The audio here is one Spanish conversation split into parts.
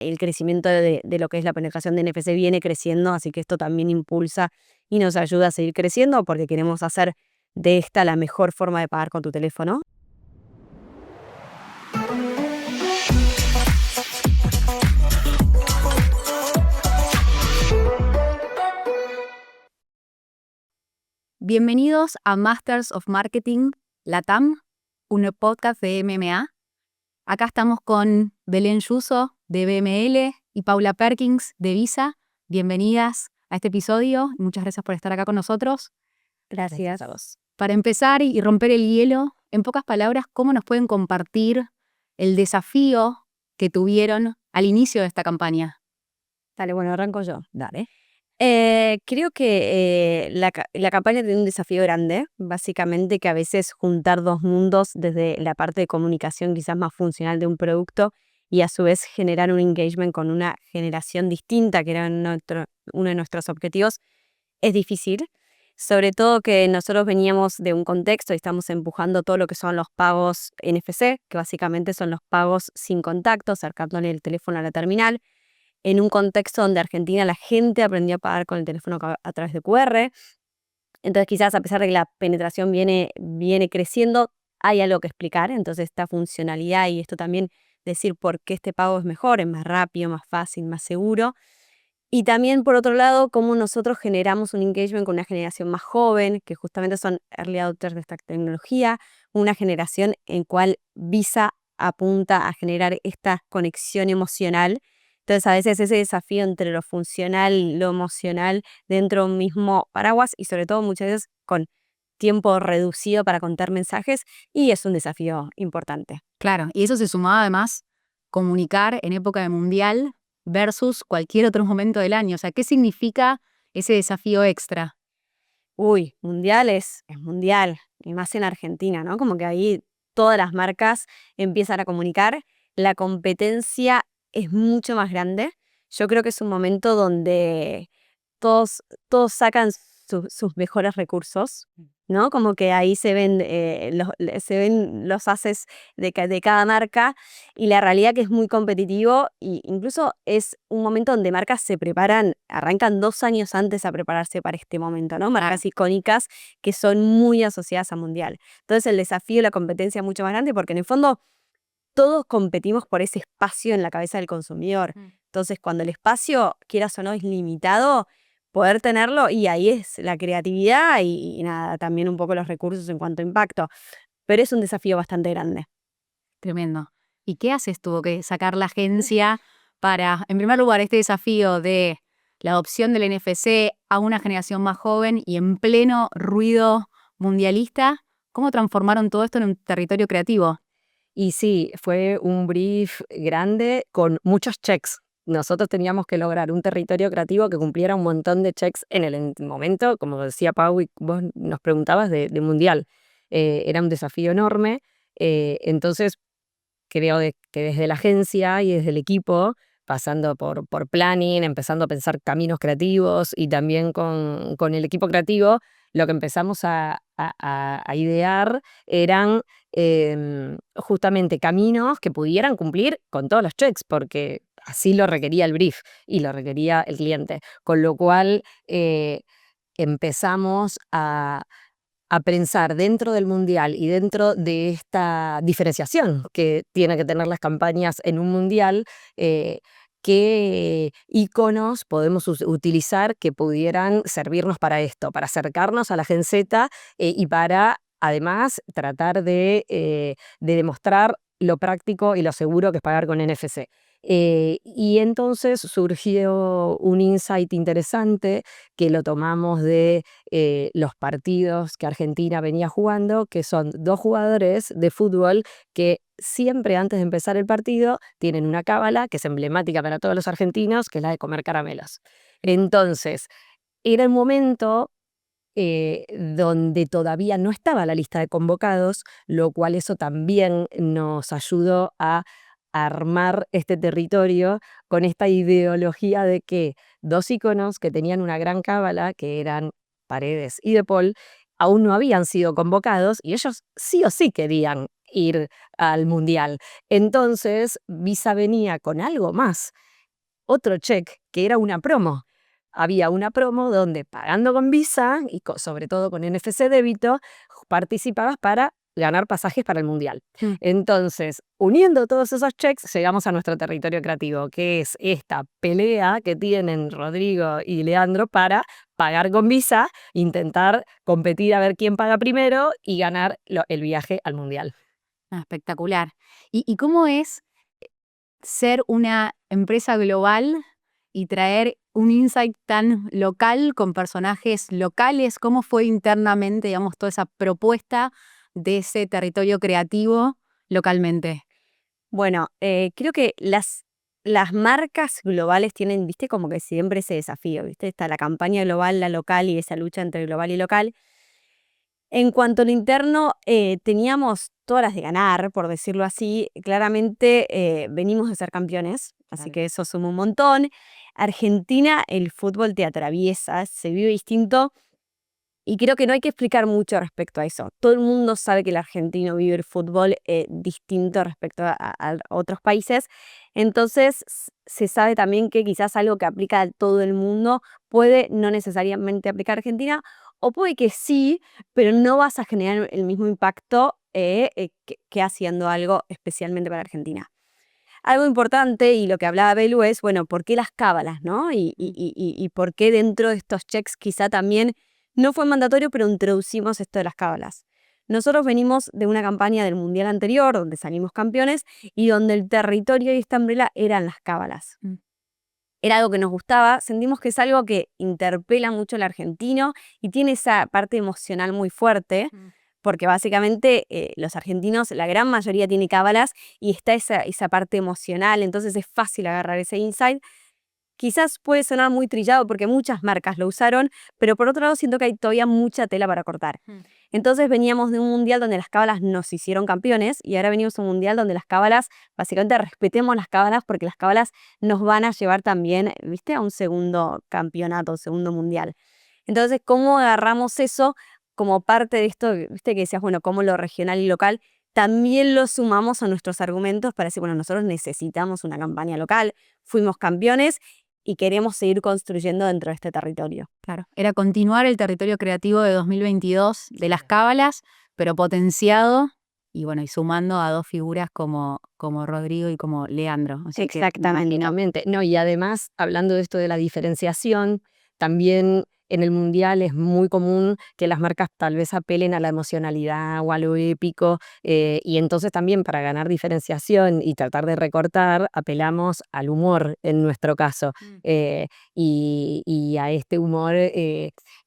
el crecimiento de lo que es la penetración de NFC viene creciendo, así que esto también impulsa y nos ayuda a seguir creciendo porque queremos hacer de esta la mejor forma de pagar con tu teléfono. Bienvenidos a Masters of Marketing Latam, un podcast de MMA. Acá estamos con Belén Yuso de BML y Paula Perkins de Visa. Bienvenidas a este episodio y muchas gracias por estar acá con nosotros. Gracias a vos. Para empezar y romper el hielo, en pocas palabras, ¿cómo nos pueden compartir el desafío que tuvieron al inicio de esta campaña? Dale, bueno, arranco yo. Dale. Creo que la campaña tiene un desafío grande, básicamente que a veces juntar dos mundos desde la parte de comunicación quizás más funcional de un producto y a su vez generar un engagement con una generación distinta, que era uno de nuestros objetivos, es difícil. Sobre todo que nosotros veníamos de un contexto y estamos empujando todo lo que son los pagos NFC, que básicamente son los pagos sin contacto, acercándole el teléfono a la terminal, en un contexto donde Argentina la gente aprendió a pagar con el teléfono a través de QR. Entonces quizás a pesar de que la penetración viene creciendo, hay algo que explicar. Entonces esta funcionalidad y esto también decir por qué este pago es mejor, es más rápido, más fácil, más seguro. Y también por otro lado, cómo nosotros generamos un engagement con una generación más joven, que justamente son early adopters de esta tecnología, una generación en cual Visa apunta a generar esta conexión emocional. Entonces a veces ese desafío entre lo funcional y lo emocional dentro de un mismo paraguas y sobre todo muchas veces con tiempo reducido para contar mensajes y es un desafío importante. Claro, y eso se sumaba además comunicar en época de mundial versus cualquier otro momento del año. O sea, ¿qué significa ese desafío extra? Mundial es mundial, y más en Argentina, ¿no? Como que ahí todas las marcas empiezan a comunicar, la competencia es mucho más grande. Yo creo que es un momento donde todos sacan sus mejores recursos, ¿no? Como que ahí se ven, se ven los haces de cada marca y la realidad que es muy competitivo e incluso es un momento donde marcas se preparan, arrancan 2 años antes a prepararse para este momento, ¿no? Marcas icónicas que son muy asociadas a Mundial. Entonces el desafío y la competencia es mucho más grande porque en el fondo todos competimos por ese espacio en la cabeza del consumidor. Entonces, cuando el espacio, quieras o no, es limitado, poder tenerlo, y ahí es la creatividad y nada, también un poco los recursos en cuanto a impacto. Pero es un desafío bastante grande. Tremendo. ¿Y qué haces tuvo que sacar la agencia para, en primer lugar, este desafío de la adopción del NFC a una generación más joven y en pleno ruido mundialista? ¿Cómo transformaron todo esto en un territorio creativo? Y sí, fue un brief grande con muchos checks. Nosotros teníamos que lograr un territorio creativo que cumpliera un montón de checks en el momento, como decía Pau, y vos nos preguntabas de Mundial. Era un desafío enorme. Entonces, creo que desde la agencia y desde el equipo, pasando por planning, empezando a pensar caminos creativos y también con el equipo creativo, lo que empezamos a idear eran justamente caminos que pudieran cumplir con todos los checks, porque así lo requería el brief y lo requería el cliente. Con lo cual empezamos a pensar dentro del mundial y dentro de esta diferenciación que tienen que tener las campañas en un mundial, qué iconos podemos utilizar que pudieran servirnos para esto, para acercarnos a la Gen Z y para además tratar de demostrar lo práctico y lo seguro que es pagar con NFC. Y entonces surgió un insight interesante que lo tomamos de los partidos que Argentina venía jugando, que son 2 jugadores de fútbol que siempre antes de empezar el partido tienen una cábala que es emblemática para todos los argentinos, que es la de comer caramelos. Entonces, era el momento donde todavía no estaba la lista de convocados, lo cual eso también nos ayudó a armar este territorio con esta ideología de que 2 íconos que tenían una gran cábala, que eran Paredes y De Paul, aún no habían sido convocados y ellos sí o sí querían ir al Mundial. Entonces, Visa venía con algo más otro check, que era una promo. Había una promo donde pagando con Visa y sobre todo con NFC débito, participabas para ganar pasajes para el Mundial. Entonces, uniendo todos esos checks, llegamos a nuestro territorio creativo, que es esta pelea que tienen Rodrigo y Leandro para pagar con Visa, intentar competir a ver quién paga primero y ganar el viaje al Mundial. Espectacular. ¿Y cómo es ser una empresa global y traer un insight tan local con personajes locales? ¿Cómo fue internamente, digamos, toda esa propuesta de ese territorio creativo localmente? Bueno, creo que las marcas globales tienen, viste, como que siempre ese desafío, viste, está la campaña global, la local y esa lucha entre global y local. En cuanto a lo interno, teníamos todas las de ganar, por decirlo así. Claramente venimos de ser campeones, así Claro. que eso suma un montón. Argentina, el fútbol te atraviesa, se vive distinto y creo que no hay que explicar mucho respecto a eso. Todo el mundo sabe que el argentino vive el fútbol distinto respecto a otros países. Entonces se sabe también que quizás algo que aplica a todo el mundo puede no necesariamente aplicar a Argentina, o puede que sí, pero no vas a generar el mismo impacto que haciendo algo especialmente para Argentina. Algo importante, y lo que hablaba Belu, es, bueno, ¿por qué las cábalas, no? Y por qué dentro de estos checks quizá también no fue mandatorio, pero introducimos esto de las cábalas. Nosotros venimos de una campaña del Mundial anterior, donde salimos campeones, y donde el territorio y esta umbrella eran las cábalas. Era algo que nos gustaba, sentimos que es algo que interpela mucho al argentino y tiene esa parte emocional muy fuerte, porque básicamente los argentinos, la gran mayoría tiene cábalas y está esa parte emocional, entonces es fácil agarrar ese insight. Quizás puede sonar muy trillado porque muchas marcas lo usaron, pero por otro lado siento que hay todavía mucha tela para cortar. Entonces veníamos de un mundial donde las cábalas nos hicieron campeones y ahora venimos a un mundial donde las cábalas, básicamente respetemos las cábalas porque las cábalas nos van a llevar también, ¿viste?, a un segundo campeonato, segundo mundial. Entonces, ¿cómo agarramos eso como parte de esto, viste, que decías, bueno, cómo lo regional y local también lo sumamos a nuestros argumentos para decir, bueno, nosotros necesitamos una campaña local, fuimos campeones y queremos seguir construyendo dentro de este territorio? Claro, era continuar el territorio creativo de 2022 de las cábalas, pero potenciado y bueno, y sumando a dos figuras como Rodrigo y como Leandro. Así que Exactamente. No, y además, hablando de esto de la diferenciación, también en el Mundial es muy común que las marcas tal vez apelen a la emocionalidad o a lo épico, y entonces también para ganar diferenciación y tratar de recortar, apelamos al humor en nuestro caso, y a este humor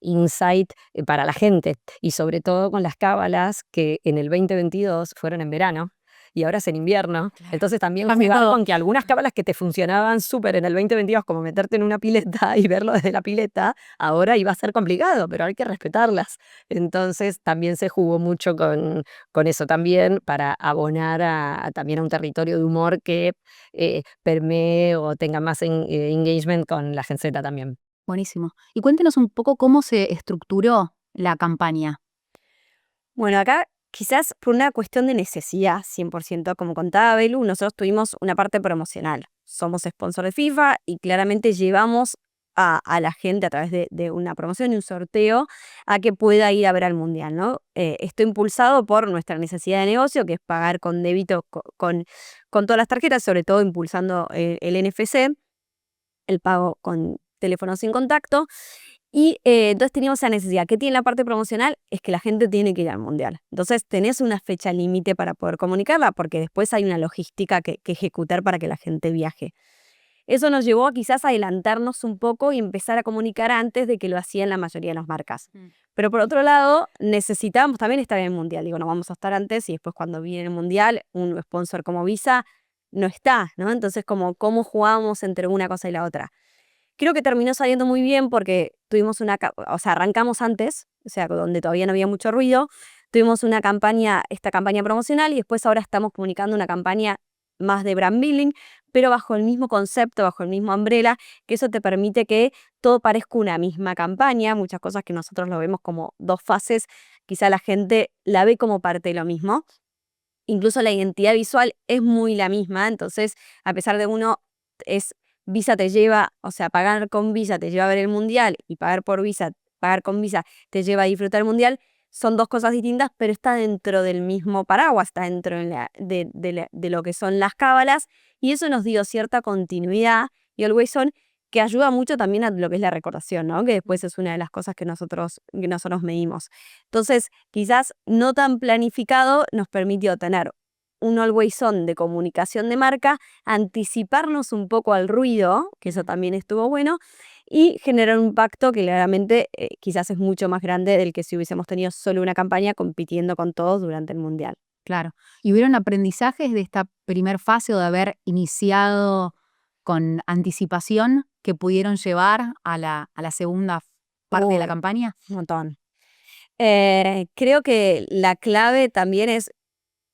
insight para la gente, y sobre todo con las cábalas que en el 2022 fueron en verano. Y ahora es en invierno, entonces también Cambia jugar todo. con que algunas cábalas que te funcionaban súper en el 2022, como meterte en una pileta y verlo desde la pileta, ahora iba a ser complicado, pero hay que respetarlas. Entonces también se jugó mucho con eso también para abonar también a un territorio de humor que permee o tenga más engagement con la Gen Z también. Buenísimo. Y cuéntenos un poco cómo se estructuró la campaña. Bueno, acá quizás por una cuestión de necesidad, 100%, como contaba Belu, nosotros tuvimos una parte promocional. Somos sponsor de FIFA y claramente llevamos a la gente a través de una promoción y un sorteo a que pueda ir a ver al Mundial, ¿no? Esto impulsado por nuestra necesidad de negocio, que es pagar con débito con todas las tarjetas, sobre todo impulsando el NFC, el pago con teléfono sin contacto. Y entonces teníamos esa necesidad. ¿Qué tiene la parte promocional? Es que la gente tiene que ir al Mundial. Entonces tenés una fecha límite para poder comunicarla, porque después hay una logística que ejecutar para que la gente viaje. Eso nos llevó a quizás adelantarnos un poco y empezar a comunicar antes de que lo hacían la mayoría de las marcas. Pero por otro lado, necesitábamos también estar en el Mundial. Digo, no vamos a estar antes y después cuando viene el Mundial, un sponsor como Visa no está, ¿no? Entonces, ¿cómo jugábamos entre una cosa y la otra? Creo que terminó saliendo muy bien porque tuvimos arrancamos antes, o sea, donde todavía no había mucho ruido, tuvimos esta campaña promocional y después ahora estamos comunicando una campaña más de brand building, pero bajo el mismo concepto, bajo el mismo umbrella, que eso te permite que todo parezca una misma campaña, muchas cosas que nosotros lo vemos como dos fases, quizá la gente la ve como parte de lo mismo. Incluso la identidad visual es muy la misma, entonces a pesar de uno es Visa te lleva, o sea, pagar con Visa te lleva a ver el Mundial y pagar con Visa te lleva a disfrutar el Mundial, son dos cosas distintas, pero está dentro del mismo paraguas, está dentro de lo que son las cábalas, y eso nos dio cierta continuidad y Always On, que ayuda mucho también a lo que es la recordación, ¿no? Que después es una de las cosas que nosotros medimos. Entonces, quizás no tan planificado nos permitió tener un Always On de comunicación de marca, anticiparnos un poco al ruido, que eso también estuvo bueno, y generar un impacto que claramente quizás es mucho más grande del que si hubiésemos tenido solo una campaña compitiendo con todos durante el Mundial. Claro. ¿Y hubieron aprendizajes de esta primer fase o de haber iniciado con anticipación que pudieron llevar a la segunda parte de la campaña? Un montón. Creo que la clave también es,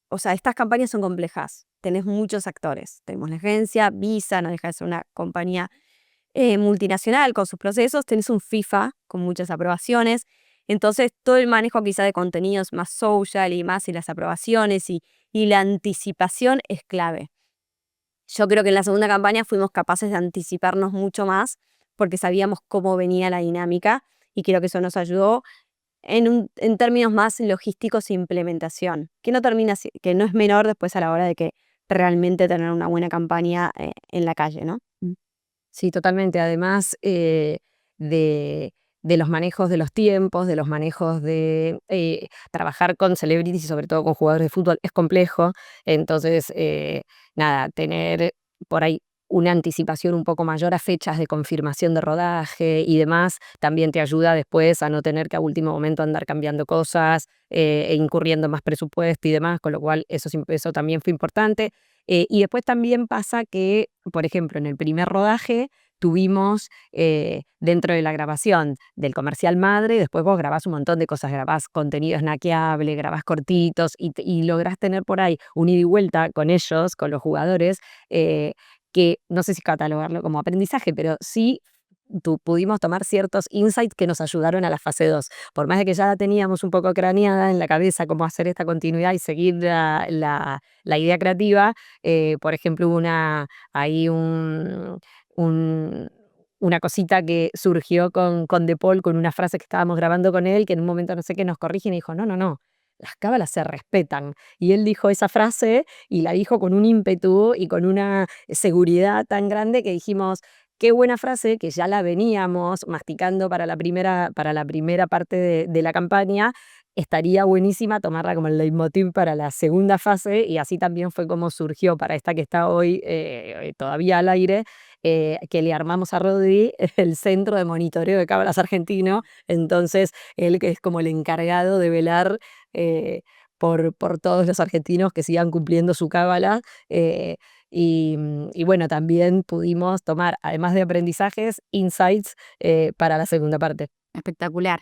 o sea, estas campañas son complejas. Tenés muchos actores. Tenemos la agencia, Visa, no deja de ser una compañía multinacional con sus procesos. Tenés un FIFA con muchas aprobaciones. Entonces, todo el manejo quizá de contenidos más social y las aprobaciones y la anticipación es clave. Yo creo que en la segunda campaña fuimos capaces de anticiparnos mucho más porque sabíamos cómo venía la dinámica y creo que eso nos ayudó en términos más logísticos e implementación, que no es menor después a la hora de que realmente tener una buena campaña en la calle, ¿no? Sí, totalmente. Además de los manejos de los tiempos, de los manejos de trabajar con celebrities y sobre todo con jugadores de fútbol es complejo. Entonces, nada, tener por ahí una anticipación un poco mayor a fechas de confirmación de rodaje y demás, también te ayuda después a no tener que a último momento andar cambiando cosas e incurriendo más presupuesto y demás, con lo cual eso también fue importante. Y después también pasa que, por ejemplo, en el primer rodaje tuvimos dentro de la grabación del comercial madre, después vos grabás un montón de cosas, grabás contenido snackeable, grabás cortitos y lográs tener por ahí un ida y vuelta con ellos, con los jugadores, que no sé si catalogarlo como aprendizaje, pero sí pudimos tomar ciertos insights que nos ayudaron a la fase 2. Por más de que ya la teníamos un poco craneada en la cabeza cómo hacer esta continuidad y seguir la idea creativa, por ejemplo, hubo ahí una cosita que surgió con De Paul, con una frase que estábamos grabando con él, que en un momento no sé qué nos corrige y dijo, no, no, no, las cábalas se respetan. Y él dijo esa frase y la dijo con un ímpetu y con una seguridad tan grande que dijimos, qué buena frase, que ya la veníamos masticando para la primera parte de la campaña. Estaría buenísima tomarla como el leitmotiv para la segunda fase y así también fue como surgió para esta que está hoy todavía al aire, que le armamos a Rodri el centro de monitoreo de cábalas argentino. Entonces, él que es como el encargado de velar por todos los argentinos que sigan cumpliendo su cábala. Y bueno, también pudimos tomar, además de aprendizajes, insights para la segunda parte. Espectacular.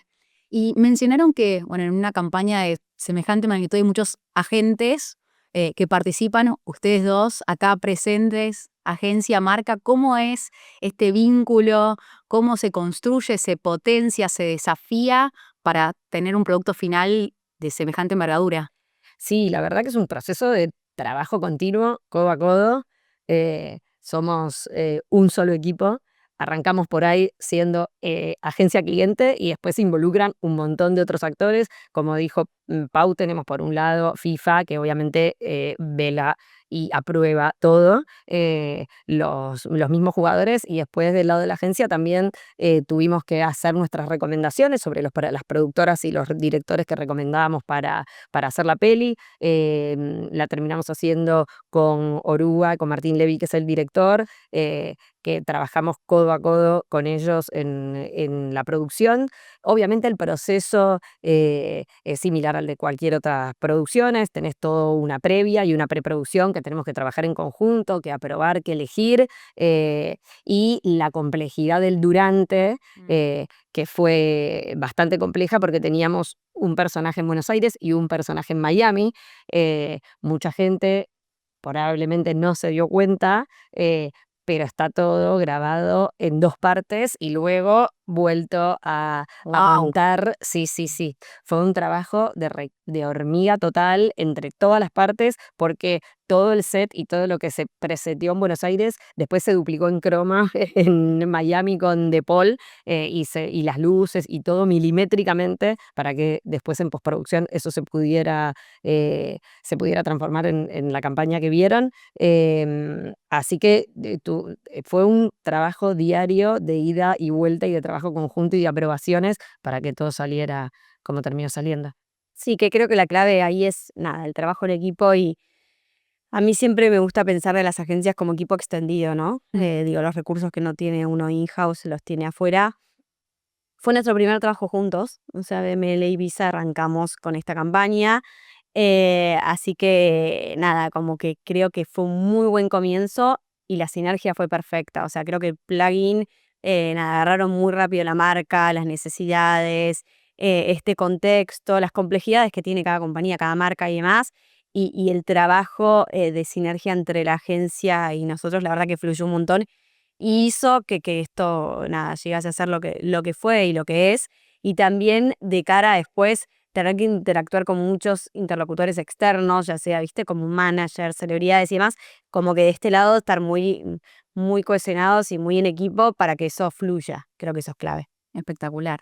Y mencionaron que, bueno, en una campaña de semejante magnitud hay muchos agentes que participan, ustedes dos acá presentes, agencia, marca. ¿Cómo es este vínculo? ¿Cómo se construye, se potencia, se desafía para tener un producto final de semejante envergadura? Sí, la verdad que es un proceso de trabajo continuo, codo a codo. Somos un solo equipo. Arrancamos por ahí siendo agencia cliente y después se involucran un montón de otros actores. Como dijo Pau, tenemos por un lado FIFA, que obviamente vela y aprueba todo, los mismos jugadores, y después del lado de la agencia también tuvimos que hacer nuestras recomendaciones sobre las productoras y los directores que recomendábamos para hacer la peli. La terminamos haciendo con Oruga, con Martín Levy, que es el director, que trabajamos codo a codo con ellos en la producción. Obviamente el proceso es similar al de cualquier otra producciones, tenés toda una previa y una preproducción que tenemos que trabajar en conjunto, que aprobar, que elegir, y la complejidad del durante, que fue bastante compleja porque teníamos un personaje en Buenos Aires y un personaje en Miami. Mucha gente probablemente no se dio cuenta, pero está todo grabado en 2 partes y luego vuelto a ¡Guau! montar. Sí, sí, sí. Fue un trabajo de hormiga total entre todas las partes, porque todo el set y todo lo que se preseteó en Buenos Aires, después se duplicó en croma en Miami con De Paul, y las luces y todo milimétricamente para que después en postproducción eso se pudiera transformar en la campaña que vieron. Así que fue un trabajo diario de ida y vuelta y de trabajo conjunto y de aprobaciones para que todo saliera como terminó saliendo. Sí, que creo que la clave ahí es, nada, el trabajo en equipo y a mí siempre me gusta pensar de las agencias como equipo extendido, ¿no? Digo, los recursos que no tiene uno in-house los tiene afuera. Fue nuestro primer trabajo juntos, o sea, BML y Visa arrancamos con esta campaña, así que nada, como que creo que fue un muy buen comienzo y la sinergia fue perfecta, o sea, creo que el plugin, nada, agarraron muy rápido la marca, las necesidades, este contexto, las complejidades que tiene cada compañía, cada marca y demás, y el trabajo de sinergia entre la agencia y nosotros, la verdad que fluyó un montón y hizo que esto, nada, llegase a ser lo que fue y lo que es, y también de cara a después tener que interactuar con muchos interlocutores externos, ya sea, viste, como managers, celebridades y demás, como que de este lado estar muy cohesionados y muy en equipo para que eso fluya. Creo que eso es clave. Espectacular.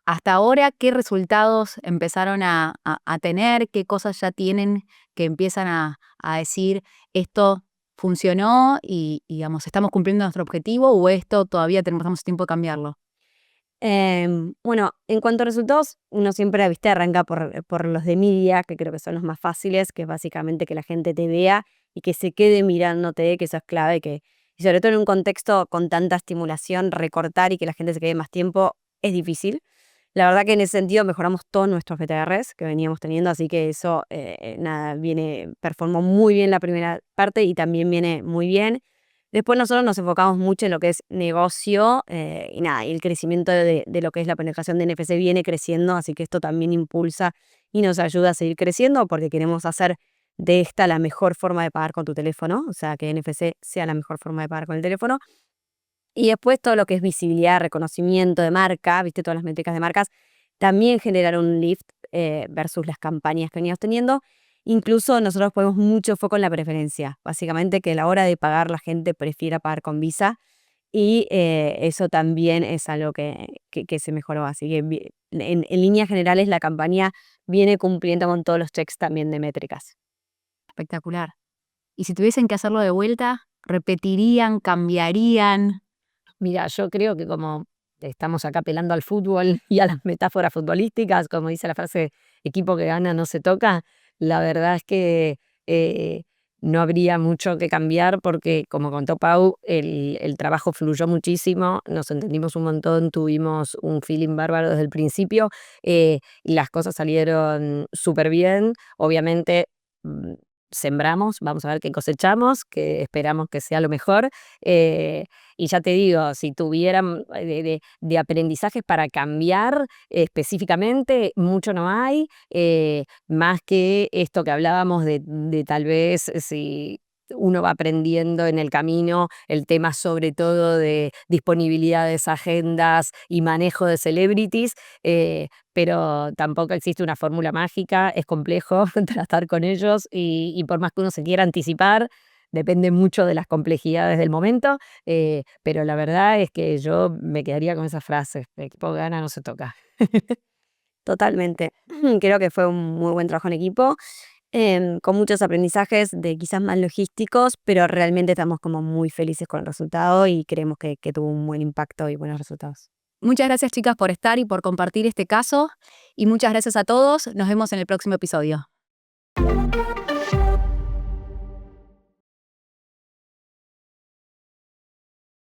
Hasta ahora, ¿qué resultados empezaron a tener? ¿Qué cosas ya tienen que empiezan a decir esto funcionó y, digamos, estamos cumpliendo nuestro objetivo o esto todavía tenemos tiempo de cambiarlo? Bueno, en cuanto a resultados, uno siempre, viste, arranca por los de media, que creo que son los más fáciles, que es básicamente que la gente te vea y que se quede mirándote, que eso es clave, y sobre todo en un contexto con tanta estimulación, recortar y que la gente se quede más tiempo es difícil. La verdad que en ese sentido mejoramos todos nuestros BTRs que veníamos teniendo, así que eso, nada, performó muy bien la primera parte y también viene muy bien. Después nosotros nos enfocamos mucho en lo que es negocio, y nada, y el crecimiento de lo que es la penetración de NFC viene creciendo, así que esto también impulsa y nos ayuda a seguir creciendo porque queremos hacer de esta la mejor forma de pagar con tu teléfono, o sea, que NFC sea la mejor forma de pagar con el teléfono. Y después todo lo que es visibilidad, reconocimiento de marca, viste, todas las métricas de marcas, también generaron un lift versus las campañas que veníamos teniendo. Incluso nosotros ponemos mucho foco en la preferencia, básicamente que a la hora de pagar la gente prefiera pagar con Visa y eso también es algo que se mejoró. Así que en líneas generales la campaña viene cumpliendo con todos los checks también de métricas. Espectacular. Y si tuviesen que hacerlo de vuelta, ¿repetirían, cambiarían? Mira, yo creo que como estamos acá apelando al fútbol y a las metáforas futbolísticas, como dice la frase, equipo que gana no se toca, la verdad es que no habría mucho que cambiar porque, como contó Pau, el trabajo fluyó muchísimo, nos entendimos un montón, tuvimos un feeling bárbaro desde el principio, y las cosas salieron súper bien. Obviamente, sembramos, vamos a ver qué cosechamos, que esperamos que sea lo mejor. Y ya te digo, si tuvieran de aprendizajes para cambiar específicamente, mucho no hay, más que esto que hablábamos de tal vez si uno va aprendiendo en el camino el tema sobre todo de disponibilidades, agendas y manejo de celebrities, pero tampoco existe una fórmula mágica, es complejo tratar con ellos y por más que uno se quiera anticipar, depende mucho de las complejidades del momento, pero la verdad es que yo me quedaría con esa frase, el equipo que gana no se toca. Totalmente. Creo que fue un muy buen trabajo en equipo, con muchos aprendizajes de quizás más logísticos, pero realmente estamos como muy felices con el resultado y creemos que tuvo un buen impacto y buenos resultados. Muchas gracias, chicas, por estar y por compartir este caso. Y muchas gracias a todos. Nos vemos en el próximo episodio.